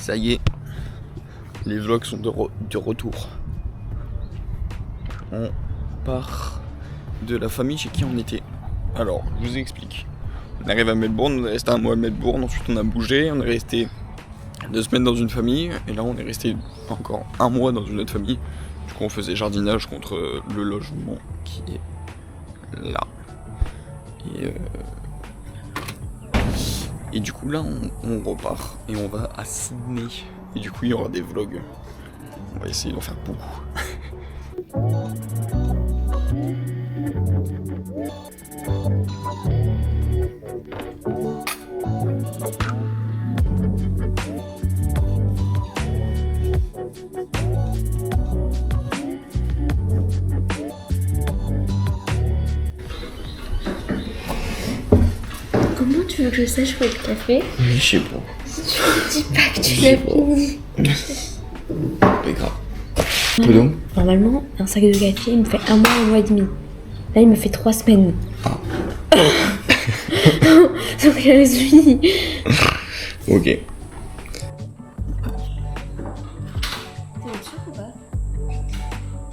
Ça y est, les vlogs sont de retour. On part de la famille chez qui on était. Alors, je vous explique. On arrive à Melbourne, on est resté un mois à Melbourne, ensuite on a bougé, on est resté 2 semaines dans une famille, et là on est resté encore un mois dans une autre famille. Du coup on faisait jardinage contre le logement qui est là. Et du coup là on repart et on va à Sydney. Et du coup il y aura des vlogs. On va essayer d'en faire beaucoup. Comment tu veux que je sache où est le café? Je sais pas. Dis pas que tu l'as fini. C'est grave. Peu donc. Normalement, un sac de café, il me fait 1 mois et demi. Là, il me fait 3 semaines. Donc, je suis... Ok. T'es sûr ou pas?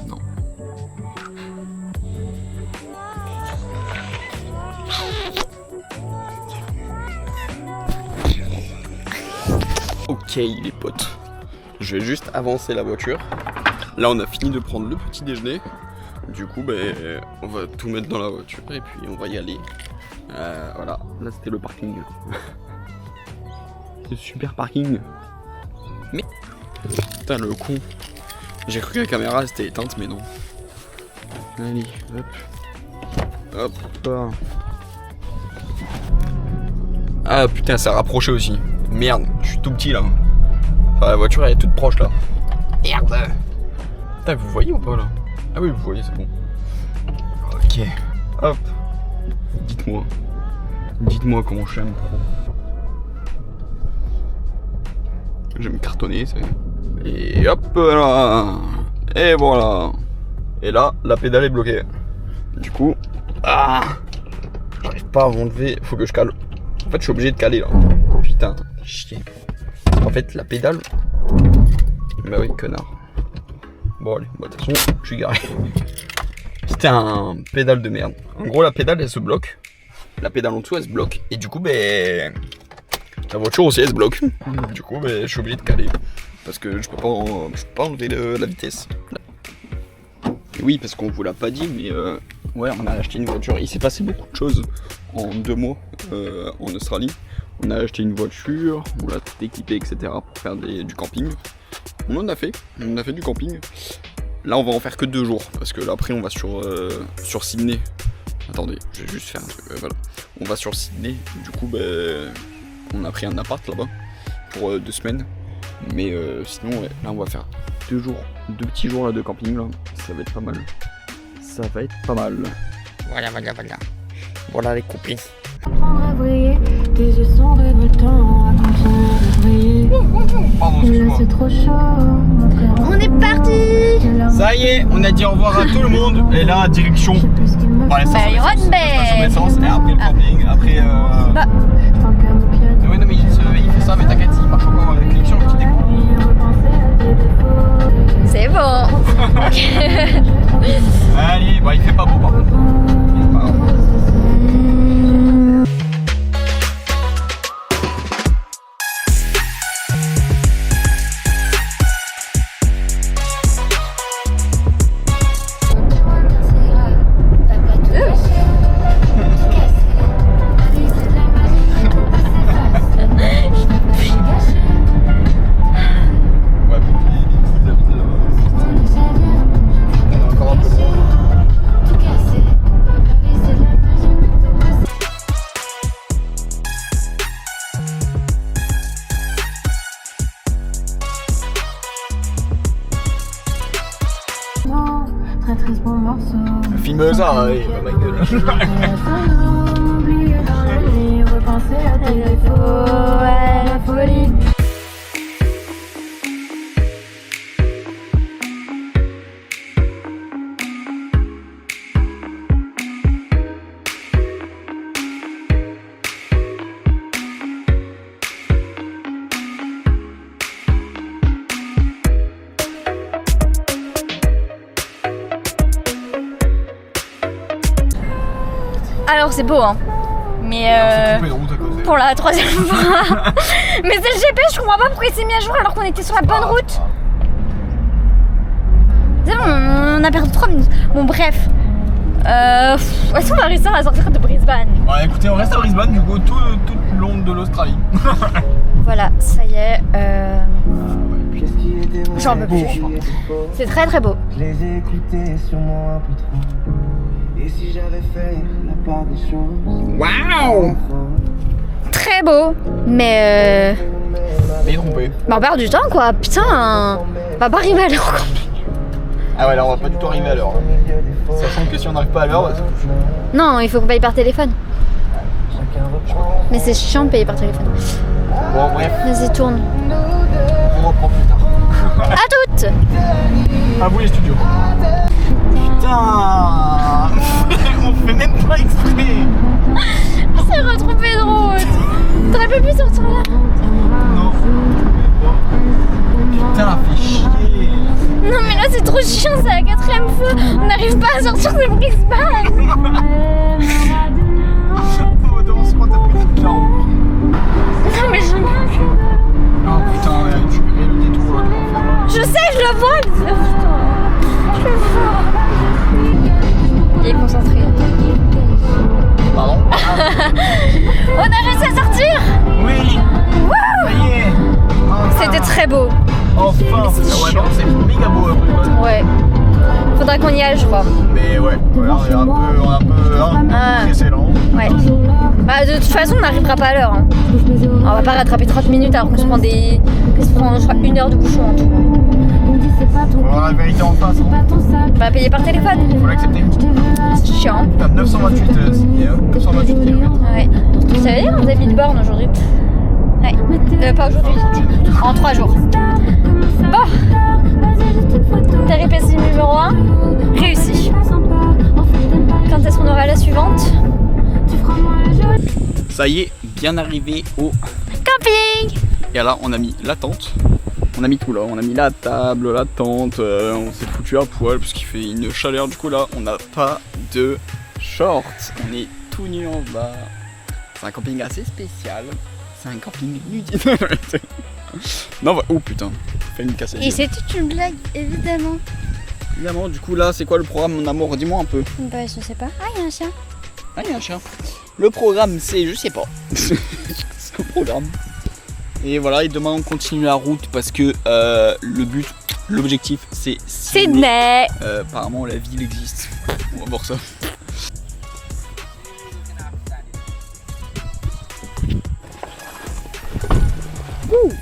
Non. Ok les potes, je vais juste avancer la voiture. Là on a fini de prendre le petit déjeuner. Du coup on va tout mettre dans la voiture et puis on va y aller. Voilà, là c'était le parking. C'est super parking. Mais putain le con. J'ai cru que la caméra c'était éteinte mais non. Allez, hop. Hop. Ah putain ça a rapproché aussi. Merde, je suis tout petit là. Enfin, la voiture elle est toute proche là. Merde. Putain, vous voyez ou pas là? Ah oui, vous voyez, c'est bon. Ok. Hop. Dites-moi. Dites-moi comment j'aime trop. J'aime cartonner, c'est. Et hop là. Et voilà. Et là, la pédale est bloquée. Du coup. Ah, j'arrive pas à m'enlever. Faut que je cale. En fait, je suis obligé de caler là. Putain, chier. En fait, la pédale. Bah oui, connard. Bon, allez, de toute façon, je suis garé. Putain, pédale de merde. En gros, la pédale elle se bloque. La pédale en dessous elle se bloque. Et du coup, la voiture aussi elle se bloque. Du coup, je suis obligé de caler. Parce que je peux pas enlever la vitesse. Et oui, parce qu'on vous l'a pas dit, mais ouais, on a acheté une voiture. Il s'est passé beaucoup de choses en 2 mois en Australie. On a acheté une voiture, on l'a tout équipé, etc. pour faire du camping. On en a fait du camping. Là, on va en faire que 2 jours parce que là, après, on va sur Sydney. Attendez, je vais juste faire un truc. Voilà. On va sur Sydney. Du coup, on a pris un appart là-bas pour 2 semaines. Mais sinon, ouais, là, on va faire 2 petits jours là, de camping. Là. Ça va être pas mal. Ça va être pas mal. Voilà. Voilà les coupés. Apprendre à briller, tes yeux sont révoltants, à continuer de briller. Pardon, excuse-moi. C'est trop chaud. On est parti. Ça y est, on a dit au revoir à tout le monde. Et là, direction. Bon, allez, station d'essence. Et après le camping. Après. Ouais, non, mais il fait ça, mais t'inquiète, il marche encore avec l'élection, le petit déco. C'est bon. Allez, il fait pas beau par contre. C'est pas grave. Très bon morceau. Filme ça, ouais, ma gueule. Repenser à tes défauts, ouais, la folie. Alors c'est beau hein. Mais Coupé de route à cause de... pour la 3e fois. Mais c'est le GPS, je comprends pas pourquoi il s'est mis à jour alors qu'on était sur la bonne route. C'est bon, on a perdu 3 minutes. Bon bref. Est-ce qu'on va réussir à sortir de Brisbane? Bah écoutez, on reste à Brisbane du coup tout le long de l'Australie. Voilà, ça y est. J'en peux plus. C'est très très beau. Je les ai écoutés sûrement un peu trop. Et si j'avais fait la part des choses. Waouh! Très beau. Mais Mais trompé. bah on perd du temps quoi. Putain, on va pas arriver à l'heure. Ah ouais, là on va pas du tout arriver à l'heure. Sachant que si on n'arrive pas à l'heure, bah, Non, il faut qu'on paye par téléphone. Mais c'est chiant de payer par téléphone. bon bref, Vas-y, tourne. on reprend plus tard. À toutes. À vous les studios. Putain. On fait même pas exprès. On s'est retrompé de route. T'aurais pas pu sortir là. Non. Putain, fait chier. Non mais là c'est trop chiant, c'est la 4e fois. On n'arrive pas à sortir de Brisbane. Oh, devant ce point, t'as pris toute la route. Non mais j'en ai plus. Oh putain, ouais, tu verrais le détour là, comment faire. Je sais, je le vois. Je le vois. Il est concentré. Pardon? On a réussi à sortir. Oui. Ça y est. Enfin. C'était très beau. Enfin. Ouais, non, c'est méga beau à Brisbane. Ouais. Faudra qu'on y aille, je crois. Mais ouais, voilà, on est un peu pressé là. Ouais. Bah, de toute façon, on n'arrivera pas à l'heure. Hein. On va pas rattraper 30 minutes alors qu'on se prend je crois, 1 heure de bouchon en tout. On va voir la vérité en face. Hein. On va payer par téléphone. Faut l'accepter. C'est chiant. T'as 928 km. Ouais. Vous savez, on a mis de borne aujourd'hui. Ouais. Pas aujourd'hui. En 3 jours. Bon. Péripétie numéro 1. Réussi. Quand est-ce qu'on aura la suivante? Ça y est, bien arrivé au Camping. Et là, on a mis la tente. On a mis tout là. On a mis la table, la tente. On s'est foutu à poil parce qu'il fait une chaleur. Du coup, là, on n'a pas de shorts. On est tout nu en bas. C'est un camping assez spécial. C'est un camping nudiste. Non, oh putain. Fait une cassette. Et c'est toute une blague, évidemment. Évidemment, du coup, là, c'est quoi le programme, mon amour? Dis-moi un peu. Bah, je sais pas. Ah, il y a un chien. Ah, il y a un chien. Le programme, c'est, je sais pas. C'est le programme. Et voilà, et demain on continue la route parce que l'objectif c'est Sydney. Apparemment la ville existe. On va voir ça. Ouh.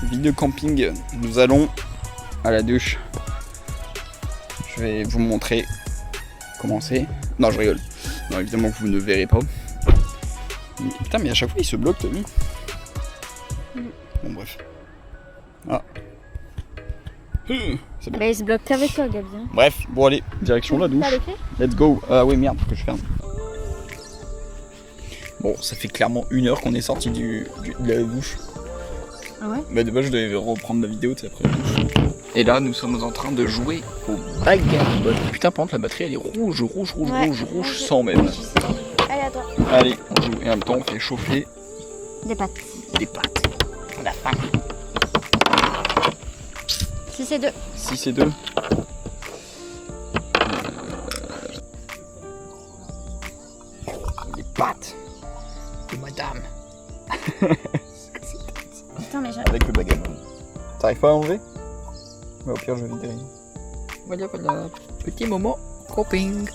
Ville de camping, nous allons à la douche. Je vais vous montrer comment c'est. Non, je rigole. Non, évidemment que vous ne verrez pas. Mais, putain, mais à chaque fois il se bloque, t'as vu? Bon, bref. Ah. C'est bon. Bah, il se bloque qu'avec toi, Gabien. Bref, bon, allez, direction la douche. T'as les clés? Let's go. Ah oui, merde, faut que je ferme. Bon, ça fait clairement 1 heure qu'on est sorti de la douche. Ah ouais? Bah, de base, je devais reprendre la vidéo, tu sais, après la douche. Et là, nous sommes en train de jouer au backgammon. Putain, par contre, la batterie elle est rouge, sans même. Allez, attends. Allez, on joue. Et en même temps, on fait chauffer Des pâtes. des pâtes. On a faim. 6 et 2. 6 et 2. Les pâtes de madame. Putain, mais j'ai. Avec le backgammon. T'arrives pas à enlever? Ouais, au pire, je vais vider. Voilà, voilà. Petit moment coping.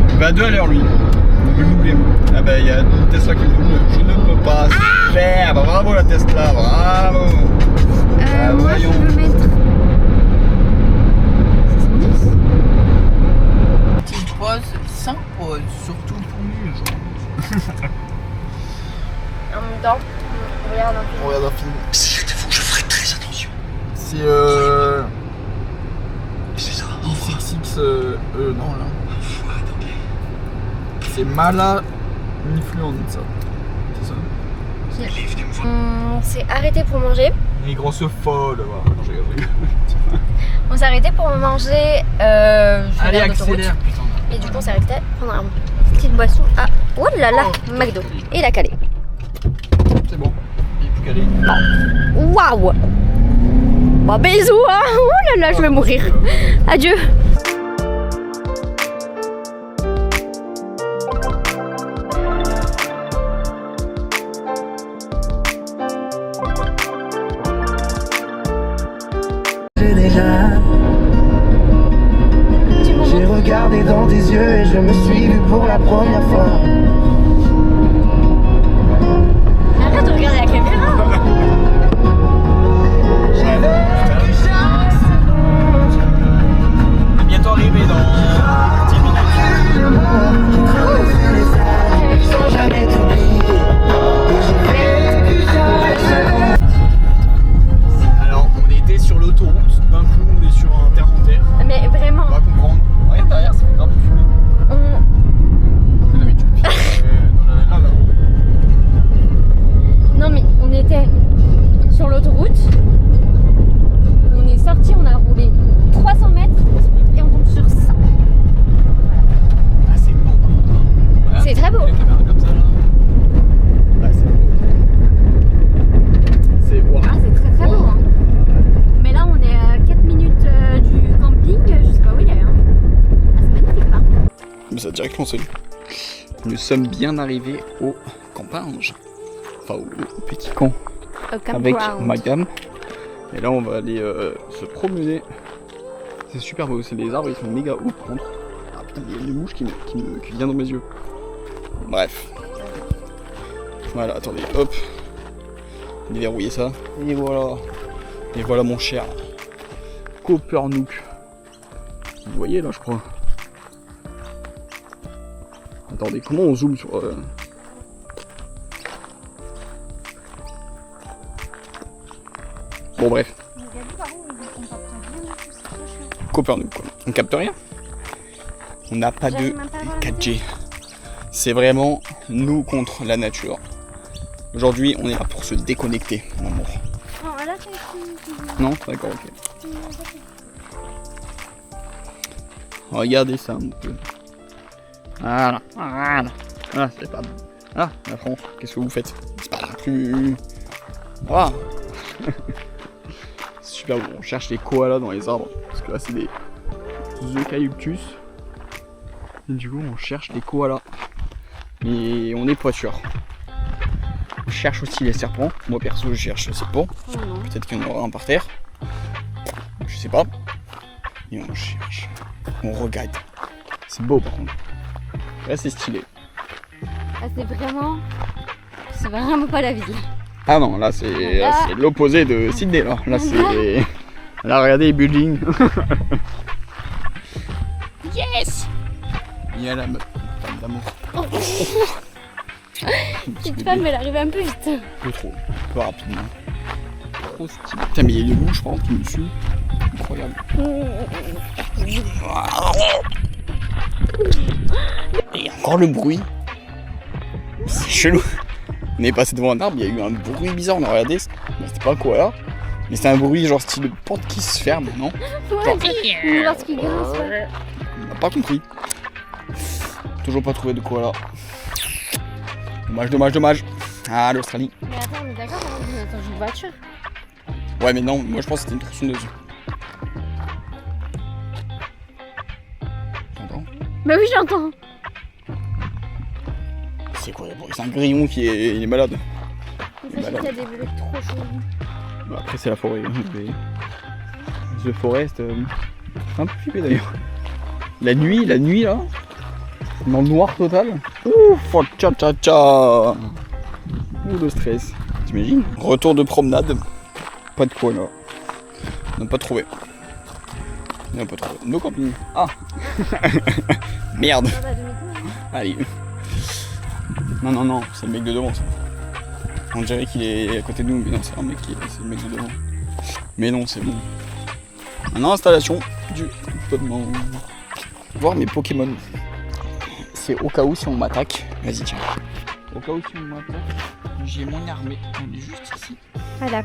Il va à 2 à l'heure lui. Il veut doubler. Ah bah il y a une Tesla qui me double. Je ne peux pas. Super. Bah, bravo la Tesla. Bravo. Ah, moi, voyons. je veux mettre. 70. Petite pause, sans pause. Surtout pour nous. En même temps, on regarde un peu. On regarde un film. Si je te fous, je ferai très attention. C'est non là. C'est Mala Influenza. C'est ça. On s'est arrêté pour manger. Les grosses folles, voilà. Non, je rigole. On s'est arrêté pour manger. Allez, d'autoroute. accélère, putain. Et du coup, on s'est arrêté pour prendre une petite boisson à. Oh là là, McDo. Et la calée. C'est bon. Il est plus calé. Waouh! Bon, bisous, hein! Oh là là, je vais mourir. Adieu! J'ai regardé dans tes yeux et je me suis vu pour la première fois. Arrête de regarder la caméra! On est bientôt arrivé dans 10 minutes. Sans jamais t'oublier. Alors, on était sur l'autoroute, d'un coup on est sur un terre en terre. Mais vraiment, On va comprendre. Regarde derrière, ça fait grave de fumée. on... Non mais tu me filmes là. Non mais on était sur l'autoroute, on est sorti, on a roulé 300 mètres et on tombe sur ça. Ah c'est beau. Voilà. C'est très beau. La caméra comme ça là. Ah c'est beau. C'est wow. Ah, c'est très très beau. Hein. Mais là on est à 4 minutes du camping, je sais pas où il est. Hein. Ah, c'est magnifique là. Mais ça a direct lancé. Nous sommes bien arrivés au campage. Enfin au petit camp. Avec ma gamme. Et là on va aller se promener. C'est super beau, c'est les arbres, ils sont méga hauts par contre. Ah putain, il y a une mouche qui vient dans mes yeux. Bref. Voilà, attendez, hop. Déverrouiller ça. Et voilà. Et voilà mon cher Copernook. Vous voyez là je crois. Attendez, comment on zoome sur... Bon bref. Copernook quoi. On capte rien. On n'a pas de 4G. C'est vraiment nous contre la nature. Aujourd'hui on est là pour se déconnecter, mon amour. Non, d'accord, ok. Regardez ça un peu. Voilà, voilà. Voilà, c'est pas bon. Ah, la France, qu'est-ce que vous faites? C'est pas plus... Voilà. C'est super bon, on cherche les koalas dans les arbres. Parce que là c'est des eucalyptus. Et du coup on cherche les koalas. Mais on n'est pas sûr. On cherche aussi les serpents. Moi perso je cherche les serpents. Peut-être qu'il y en aura un par terre. Je sais pas. Et on cherche. On regarde. C'est beau par contre. Là c'est stylé. Ah, c'est vraiment pas la ville. Ah non, là c'est l'opposé de Sydney là. Là c'est... Là regardez les buildings. Yes. Il y a la femme d'amour. Petite femme, elle arrive un peu vite. Un peu trop, un peu rapidement. Trop stylé. Putain mais il y a une mouche par contre qui me suit. Incroyable. Et encore le bruit. C'est chelou. On est passé devant un arbre, il y a eu un bruit bizarre, on a regardé, c'était pas quoi là. Mais c'est un bruit genre style porte qui se ferme, non? Ouais, genre... c'est voir ce qui grince, ouais. On n'a pas compris. Toujours pas trouvé de quoi là. Dommage, dommage, dommage. Ah, l'Australie. Mais attends, on est d'accord, on est dans une voiture. Ouais, mais non, moi je pense que c'était une tronçonneuse. T'entends? Bah oui, j'entends. C'est quoi le bruit? C'est un grillon qui est, il est malade. Il y a des bruits trop chauds. Bah, après, c'est la forêt. The Forest. Un peu flippé d'ailleurs. La nuit là, dans le noir total. Ouf, tcha tcha tcha. Ouh, le stress. T'imagines? Retour de promenade. Pas de quoi là. On n'a pas trouvé. On n'a pas trouvé. No camping. Ah. Merde. Allez. Non, c'est le mec de devant ça. On dirait qu'il est à côté de nous, mais non, c'est un mec c'est le mec de devant. Mais non, c'est bon. Maintenant, installation du équipement. voir mes Pokémon. C'est au cas où si on m'attaque. Vas-y, tiens. Au cas où si on m'attaque, j'ai mon armée. Elle est juste ici. Voilà.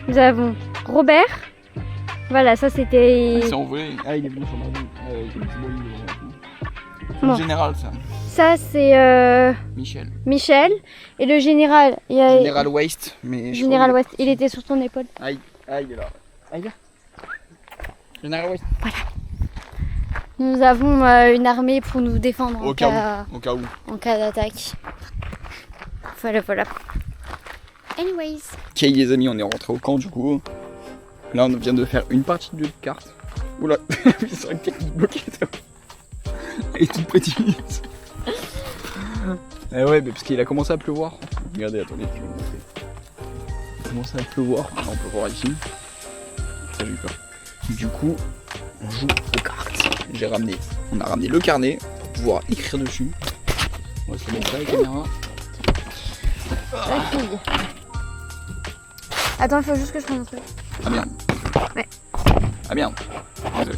Nous avons Robert. Voilà, ça c'était. C'est envolé. Ah, il est venu sur ma rue. C'est Bon. le général, ça. Ça c'est Michel. Michel. Et le général. Il y a... Général Waste. Mais je Général crois West. Il était sur ton épaule. Aïe, il est là. Aïe, là. Général Waste. Nous avons une armée pour nous défendre Au cas où. en cas d'attaque. Voilà. Anyways. Ok les amis, on est rentré au camp du coup. Là on vient de faire une partie de carte. Oula, c'est vrai que t'es bloqué. Elle est toute petite. Eh ouais, mais parce qu'il a commencé à pleuvoir. Regardez, attendez, je vais vous montrer. Il a commencé à pleuvoir. Là, on peut voir ici. Ça, j'ai eu peur. Du coup, on joue aux cartes. On a ramené le carnet pour pouvoir écrire dessus. On va se mettre là la caméra. La fille. Attends, il faut juste que je prenne un truc. Ah merde. Ouais. Ah merde. Désolé.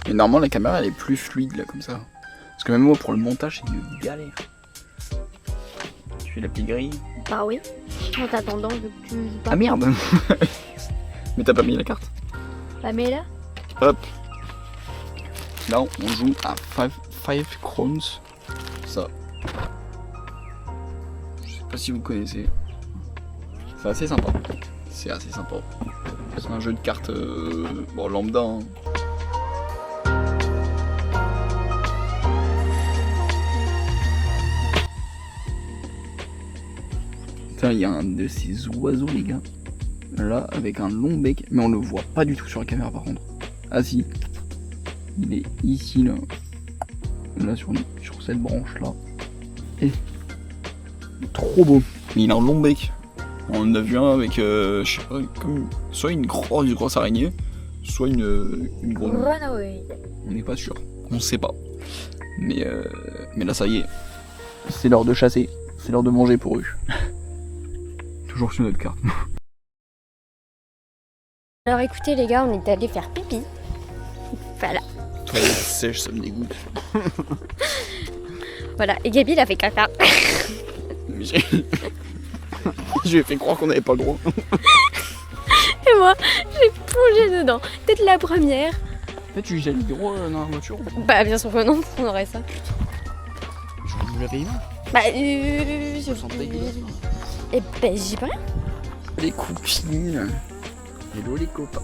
Mais normalement la caméra elle est plus fluide là comme ça. Parce que même moi pour le montage c'est une galère. Tu fais la petite grille. Bah oui. En t'attendant, je que tu joues pas. Ah merde. Mais t'as pas mis la carte. Bah mais là. Hop. Là on joue à 5 crowns. Ça. Je sais pas si vous connaissez. C'est assez sympa. C'est assez sympa. C'est un jeu de cartes bon, lambda. Hein. Putain, il y a un de ces oiseaux, les gars. Là, avec un long bec. Mais on le voit pas du tout sur la caméra, par contre. Ah si. Il est ici, là. Là, sur cette branche-là. Et... trop beau. Mais il a un long bec. On en a vu un avec, je sais pas, comme soit une grosse araignée, soit une grenouille. Grenouille. On n'est pas sûr, on sait pas. Mais là ça y est, c'est l'heure de chasser, c'est l'heure de manger pour eux. Toujours sur notre carte. Alors écoutez les gars, on est allé faire pipi. Voilà. Toilette sèche, ça me dégoûte. Voilà. Et Gabi il a fait caca. Je lui ai fait croire qu'on n'avait pas le droit. Et moi, j'ai plongé dedans. Peut-être la première. Peut-être tu jettes l'hydro dans la voiture. Bah bien sûr que non, on aurait ça. Je vous l'avais eu. Bah Je sens dégueulasse. Et ben j'y pas. Les copines. Hello les copains.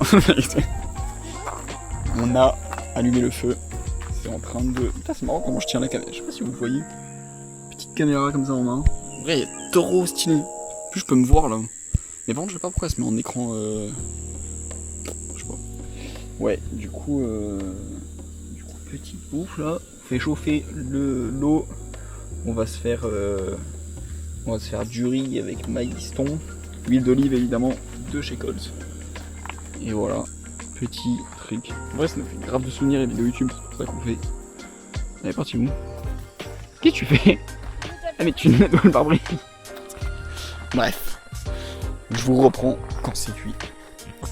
On a allumé le feu. C'est en train de... Putain c'est marrant comment je tiens la caméra. Je sais pas si vous voyez. Petite caméra comme ça en main. En vrai il est trop stylé. En plus je peux me voir là. Mais par contre je sais pas pourquoi elle se met en écran je sais pas. Ouais du coup petite bouffe là. On fait chauffer l'eau. On va se faire du riz avec maïs thon. Huile d'olive évidemment de chez Coles. Et voilà, petit truc. En vrai ça nous fait grave de souvenirs les vidéos YouTube, c'est pour ça qu'on fait. Allez parti où? Qu'est-ce que tu fais? Ah mais tu me mets dans le pare-brise. Bref, je vous reprends quand c'est cuit.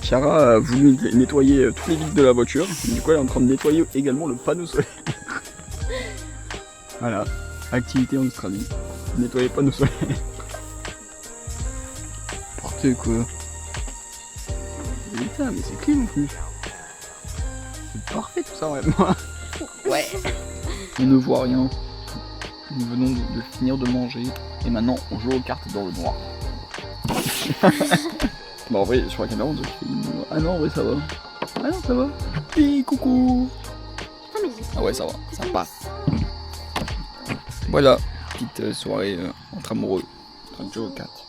Chiara a voulu nettoyer tous les vitres de la voiture. Du coup elle est en train de nettoyer également le panneau solaire. Voilà, activité en Australie. Nettoyer le panneau solaire. N'importe quoi. Putain mais c'est clean en plus. C'est parfait tout ça vraiment. Ouais. On ne voit rien. Nous venons de finir de manger et maintenant on joue aux cartes dans le noir. Bon en vrai sur la caméra on dirait qu'il fait une... Ah non en vrai ça va. Ah non ça va. Hi coucou. Ah ouais ça va, ça passe. Voilà, petite soirée entre amoureux, en train de jouer aux cartes.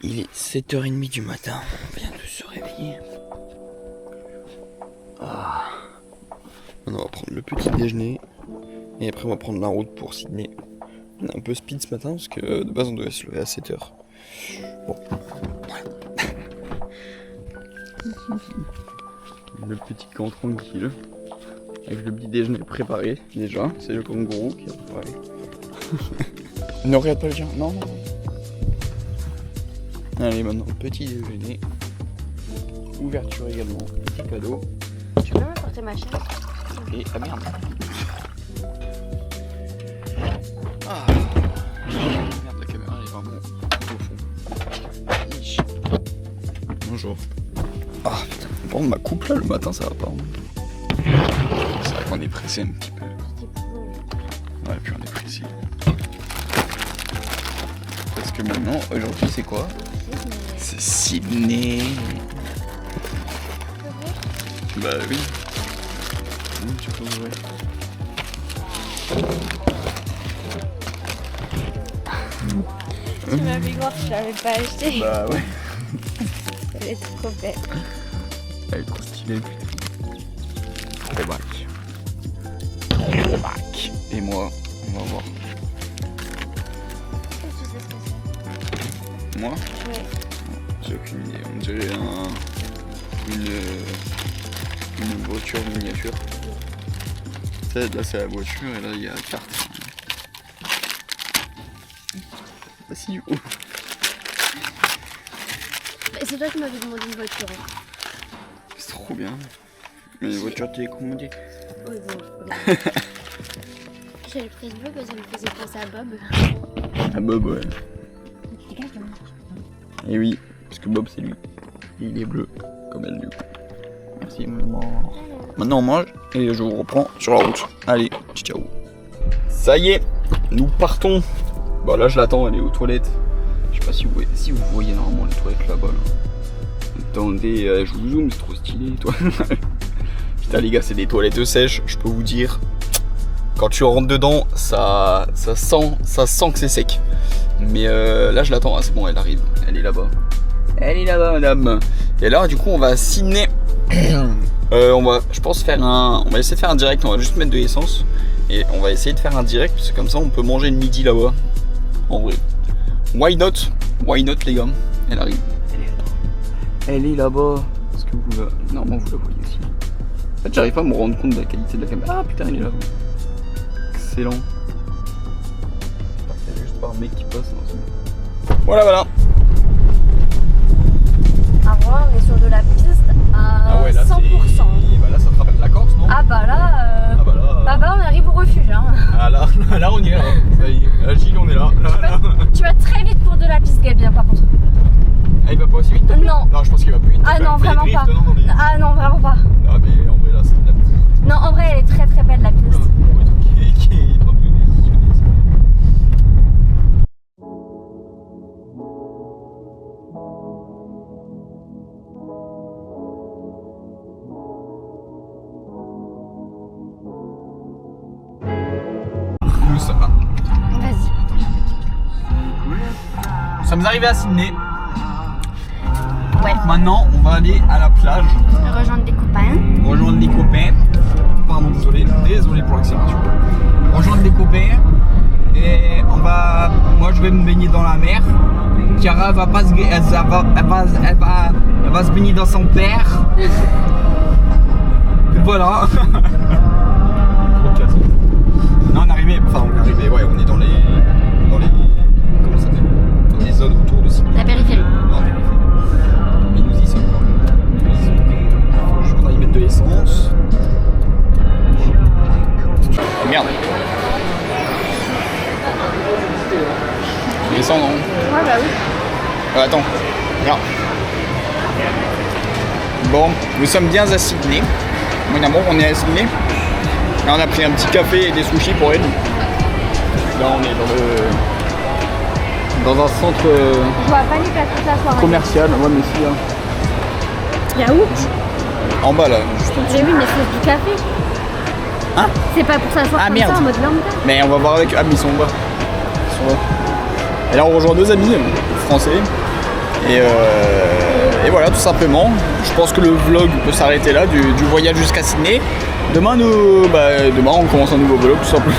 Il est 7h30 du matin, on vient de se réveiller. Ah. Maintenant on va prendre le petit déjeuner. Et après on va prendre la route pour Sydney. On est un peu speed ce matin parce que de base on devait se lever à 7h. Bon. Le petit camp tranquille. Avec le petit déjeuner préparé déjà. C'est le kangourou qui a préparé. Ne regarde pas le chien. Non, non. Allez maintenant petit déjeuner. Ouverture également. Petit cadeau. Tu peux m'apporter ma chaise? Et ah merde. Ah. Merde, la caméra elle est vraiment au fond. Ichi. Bonjour. Ah putain. Bon, ma coupe là le matin ça va pas. C'est vrai qu'on est pressé un petit peu. Ouais, puis on est pressé. Parce que maintenant, aujourd'hui c'est quoi? C'est Sydney. Bah oui. Oui, tu peux ouvrir. Tu m'as fait croire que je l'avais pas acheté. Bah ouais. Elle est trop belle. Elle est trop stylée. Throwback. Et moi, on va voir. Tu sais ce que c'est? Moi? Ouais. J'ai aucune idée. On dirait une voiture miniature. Là c'est la voiture et là il y a la carte. Ah si, oh. C'est toi qui m'avais demandé une voiture. C'est trop bien. Mais une voiture télécommandée. Oui, bon. J'avais pris le bleu parce que ça me faisait penser à Bob. Ah Bob, ouais. Et oui, parce que Bob c'est lui. Et il est bleu, comme elle du coup. Merci maman. Maintenant on mange et je vous reprends sur la route. Allez, ciao. Ça y est, nous partons. Bah là je l'attends, elle est aux toilettes. Je sais pas si vous voyez normalement les toilettes là-bas. Là. Attendez, je vous zoome, c'est trop stylé toi. Putain les gars, c'est des toilettes sèches, je peux vous dire. Quand tu rentres dedans, ça sent que c'est sec. Mais là je l'attends, ah, c'est bon, elle arrive, elle est là-bas. Elle est là-bas madame. Et là du coup on va à Sydney. On va, je pense, on va essayer de faire un direct, on va juste mettre de l'essence. Et on va essayer de faire un direct, parce que comme ça on peut manger le midi là-bas. En vrai. Why not? Why not les gars? Elle arrive. Elle est là-bas. Est-ce que vous la... Normalement vous la voyez aussi. En fait j'arrive pas à me rendre compte de la qualité de la caméra. Ah putain elle est là-bas. Excellent. Il y a juste pas un mec qui passe dans ce... Voilà. Avant, on est sur de la piste à ouais, là, 100%. Bah là ça te rappelle la Corse non? Ah bah là, on arrive au refuge. Hein. Ah là on y est là. Ça y est. Gilles on est là. Tu vas très vite pour de la piste Gabien par contre. Ah il va pas aussi vite? Non. Non je pense qu'il va plus vite. Ah non vraiment pas. Ah non vraiment pas. Ah mais en vrai là c'est de la petite. Non en vrai elle est très très belle la piste. Pour le truc qui est un peu visionné. Vas-y. Nous sommes arrivés à Sydney. Ouais. Maintenant, on va aller à la plage. Rejoindre des copains. Rejoindre des copains. Pardon, désolé pour l'accélération. Rejoindre des copains. Et moi, je vais me baigner dans la mer. Chiara va pas elle va se baigner dans son père. Et voilà. Non, on est arrivé, ouais, on est dans les comment ça s'appelle? Dans les zones autour de Sydney. La périphérie. Non, mais nous y sommes pas. Je voudrais y mettre de l'essence. Oh, merde. Tu descends, non? Ouais bah oui. Attends, regarde. Bon, nous sommes bien à Sydney. Mon amour, on est à Sydney. Là, on a pris un petit café et des sushis pour elle. Là, on est dans un centre Je vois pas Nicolas toute la soirée. commercial. Ouais, mais si, hein. Yaourt. En bas, là, juste en dessous. J'ai vu mais c'est du café. Hein? C'est pas pour s'asseoir Ah, comme merde. ça en mode lambda. Mais on va voir avec... Ah, mais ils sont en bas. Et là, on rejoint deux amis français. Et voilà, tout simplement. Je pense que le vlog peut s'arrêter là, du voyage jusqu'à Sydney. Demain, on commence un nouveau vlog, tout simplement.